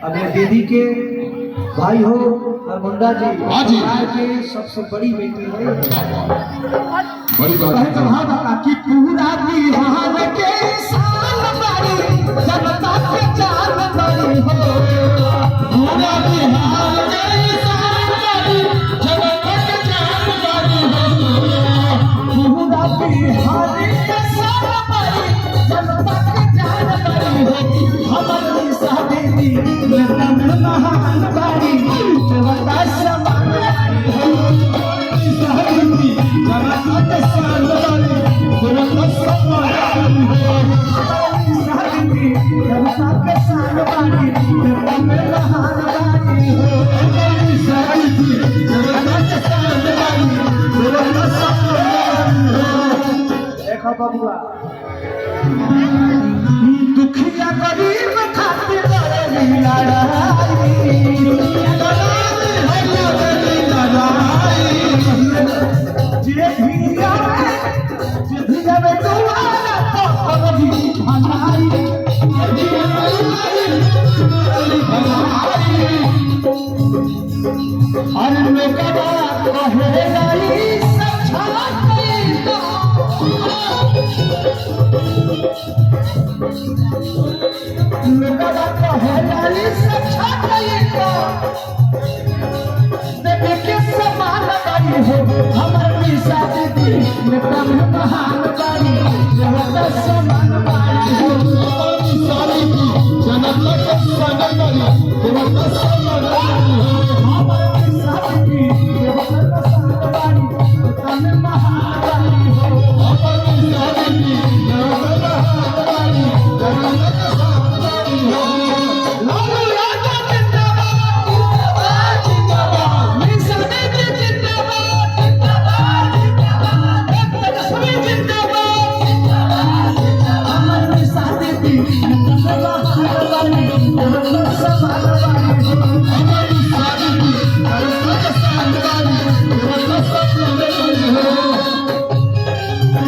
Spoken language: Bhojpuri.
अब ये दीदी के भाई हो और मुंडा जी हाँ जी। के सबसे बड़ी बेटी है। बड़ी बात है कि पूरा बिहार के शान बड़ी जनता के जान बड़ी हो। पूरा बिहार के शान बड़ी जनता के जान बड़ी हो। पूरा बिहार के शान बड़ी जनता के जान बड़ी हो। हमारी शादी एकदम महान बड़ी जनता समान हो। शादी जनता के शान बड़ी जनता समान हो। शादी जनता के शान बड़ी जनता महान बड़ी हो। शादी जनता के शान बड़ी जनता समान हो। देखो बबुआ दुखिया गरीब खातिर लड़ाई जे भी आवे दुआरा तो भी भलाई हर लोगवा कहे गई हमारी शादी एकदम महान बारी समान बारी हो। जनता के शान बड़ी